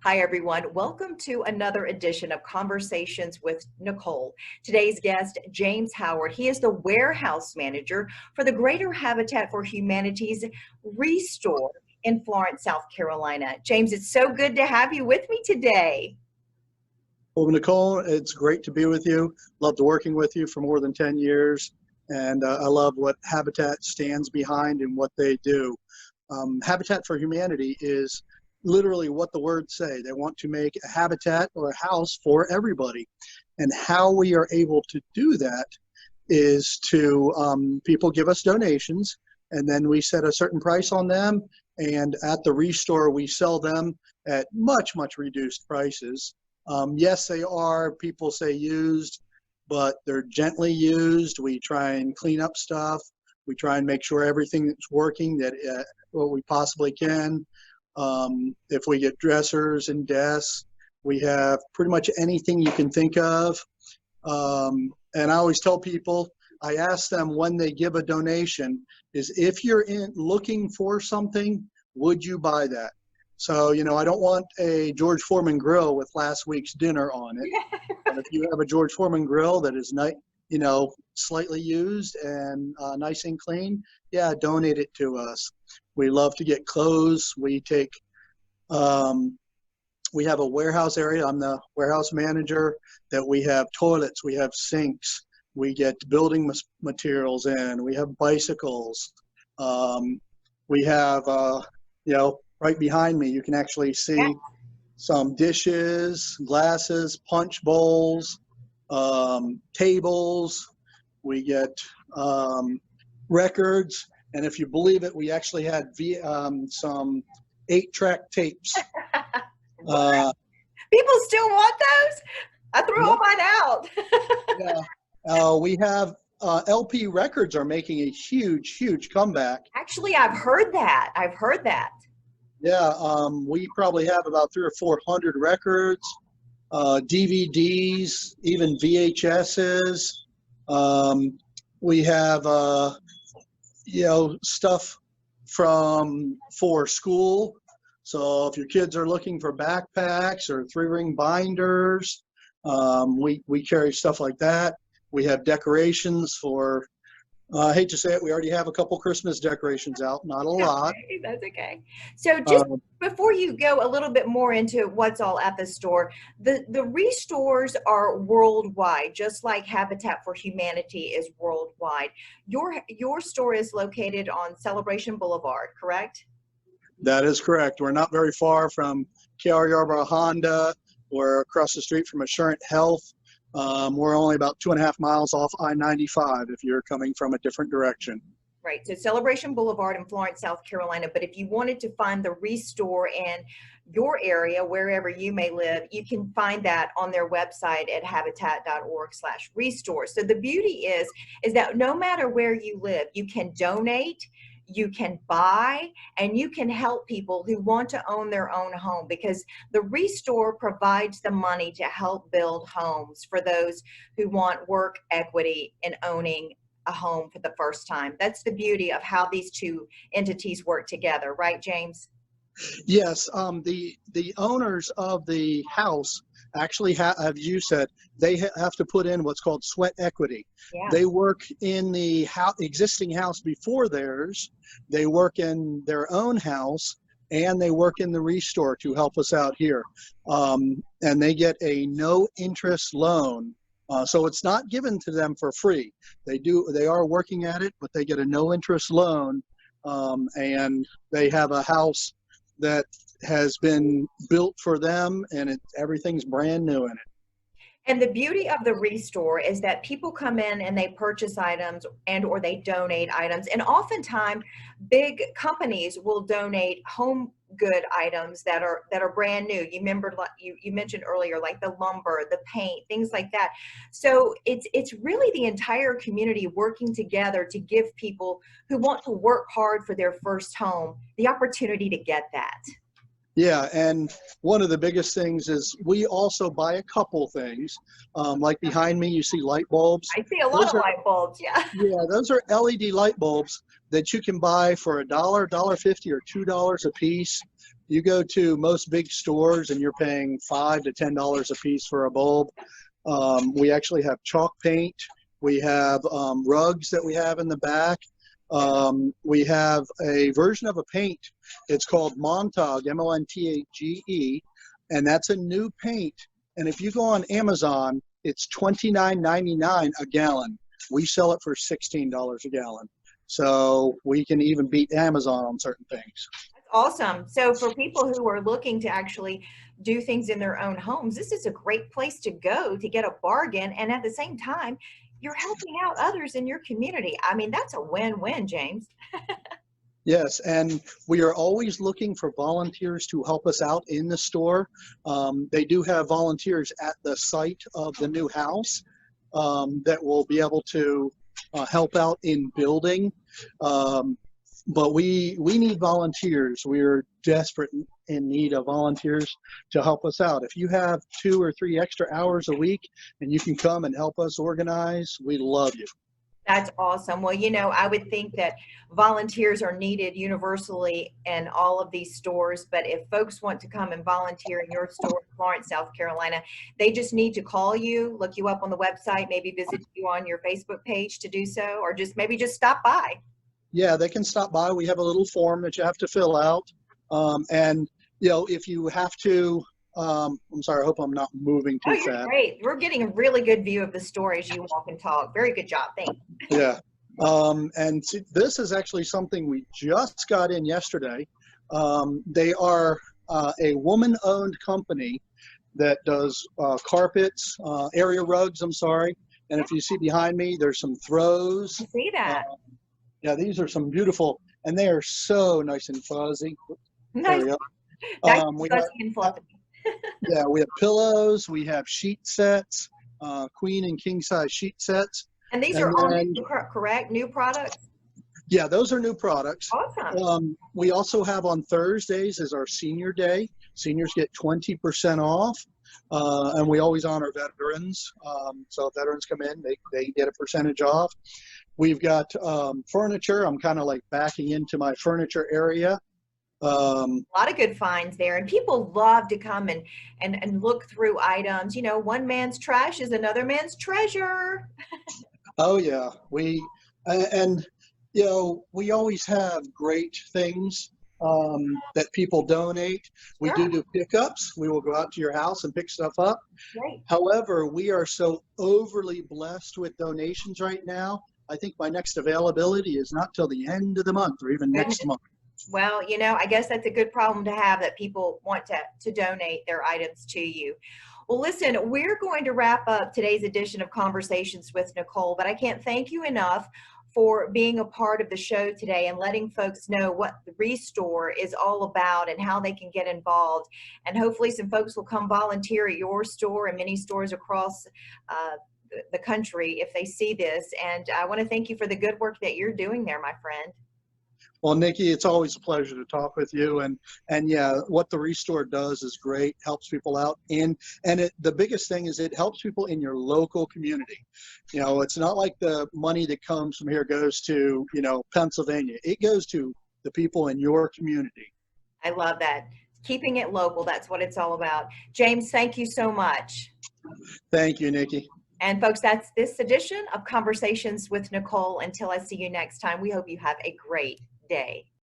Hi, everyone. Welcome to another edition of Conversations with Nicole. Today's guest, James Howard. He is the warehouse manager for the Greater Habitat for Humanity's ReStore in Florence, South Carolina. James, it's so good to have you with me today. Well, Nicole, it's great to be with you. Loved working with you for more than 10 years. And I love what Habitat stands behind and what they do. Habitat for Humanity is literally what the words say. They want to make a habitat or a house for everybody. And how we are able to do that is to, people give us donations, and then we set a certain price on them. And at the ReStore, we sell them at much reduced prices. Yes, they are, people say used, but they're gently used. We try and clean up stuff. We try and make sure everything that's working, that what we possibly can. If we get dressers and desks, we have pretty much anything you can think of. And I always tell people, I ask them when they give a donation, is if you're looking for something, would you buy that? So, you know, I don't want a George Foreman grill with last week's dinner on it. But if you have a George Foreman grill that is slightly used and nice and clean, yeah, donate it to us. We love to get clothes. We take, we have a warehouse area. I'm the warehouse manager. That we have toilets, we have sinks, we get building materials in, we have bicycles. We have, right behind me, you can actually see some dishes, glasses, punch bowls, tables. We get records, and if you believe it, we actually had some 8-track tapes. People still want those? I threw all mine out. Yeah, we have LP records are making a huge comeback. Actually, I've heard that. Yeah, we probably have about 300 or 400 records, DVDs, even VHSs. We have, stuff for school. So if your kids are looking for backpacks or 3-ring binders, we carry stuff like that. We have decorations for, I hate to say it, we already have a couple Christmas decorations out, not a lot. Okay, that's okay. So just before you go a little bit more into what's all at the store, the ReStores are worldwide, just like Habitat for Humanity is worldwide. Your store is located on Celebration Boulevard, correct? That is correct. We're not very far from KR Yarborough Honda. We're across the street from Assurant Health. We're only about 2.5 miles off I-95 if you're coming from a different direction. Right, so Celebration Boulevard in Florence, South Carolina. But if you wanted to find the ReStore in your area, wherever you may live, you can find that on their website at habitat.org/restore. So the beauty is that no matter where you live, you can donate, you can buy, and you can help people who want to own their own home, because the ReStore provides the money to help build homes for those who want work equity in owning a home for the first time. That's the beauty of how these two entities work together, right, James? Yes, the owners of the house actually as you said, they have to put in what's called sweat equity. Yeah. They work in the existing house before theirs, they work in their own house, and they work in the ReStore to help us out here. And they get a no interest loan. So it's not given to them for free. They are working at it, but they get a no interest loan, and they have a house that has been built for them, and everything's brand new in it. And the beauty of the ReStore is that people come in and they purchase items or they donate items. And oftentimes big companies will donate home good items that are brand new. You mentioned earlier, like the lumber, the paint, things like that. So it's really the entire community working together to give people who want to work hard for their first home the opportunity to get that. Yeah, and one of the biggest things is we also buy a couple things. Like behind me, you see light bulbs. I see a lot Those of are, light bulbs. Yeah. yeah, those are LED light bulbs that you can buy for $1, $1.50, or $2 a piece. You go to most big stores and you're paying $5 to $10 a piece for a bulb. We actually have chalk paint. We have rugs that we have in the back. We have a version of a paint. It's called Montague, Montage, and that's a new paint. And if you go on Amazon, it's $29.99 a gallon. We sell it for $16 a gallon. So we can even beat Amazon on certain things. That's awesome. So for people who are looking to actually do things in their own homes, this is a great place to go to get a bargain. And at the same time, you're helping out others in your community. I mean, that's a win-win, James. Yes, and we are always looking for volunteers to help us out in the store. They do have volunteers at the site of the new house that will be able to help out in building. But we need volunteers. We're desperate in need of volunteers to help us out. If you have 2 or 3 extra hours a week and you can come and help us organize, we love you. That's awesome. Well, you know, I would think that volunteers are needed universally in all of these stores, but if folks want to come and volunteer in your store in Florence, South Carolina, they just need to call you, look you up on the website, maybe visit you on your Facebook page to do so, or just maybe just stop by. Yeah, they can stop by. We have a little form that you have to fill out. And, you know, if you have to, I'm sorry, I hope I'm not moving Oh, too you're fast. great. We're getting a really good view of the store as you walk and talk. Very good job. Thanks. Yeah. And see, this is actually something we just got in yesterday. They are a woman-owned company that does carpets, area rugs, I'm sorry. And if you see behind me, there's some throws. I see that. Yeah, these are some beautiful, and they are so nice and fuzzy. There Nice. we go. Nice, We fuzzy and fluffy. yeah, we have pillows, we have sheet sets, queen and king size sheet sets. And these And are all then, new, correct? New products? yeah, those are new products. Awesome. We also have on Thursdays is our senior day. Seniors get 20% off. And we always honor veterans. So if veterans come in, they get a percentage off. We've got furniture. I'm kind of like backing into my furniture area. A lot of good finds there, and people love to come and look through items. You know, one man's trash is another man's treasure. Oh yeah, and you know, we always have great things that people donate. We Sure. do pickups. We will go out to your house and pick stuff up. Great. However, we are so overly blessed with donations right now. I think my next availability is not till the end of the month or even Goodness. next month. Well, you know, I guess that's a good problem to have, that people want to donate their items to you. Well, listen, we're going to wrap up today's edition of Conversations with Nicole, but I can't thank you enough for being a part of the show today and letting folks know what the ReStore is all about and how they can get involved. And hopefully some folks will come volunteer at your store and many stores across the country if they see this. And I want to thank you for the good work that you're doing there, my friend. Well, Nikki, it's always a pleasure to talk with you. And yeah, what the ReStore does is great, helps people out. And the biggest thing is it helps people in your local community. You know, it's not like the money that comes from here goes to, you know, Pennsylvania. It goes to the people in your community. I love that. Keeping it local, that's what it's all about. James, thank you so much. Thank you, Nikki. And folks, that's this edition of Conversations with Nicole. Until I see you next time, we hope you have a great day.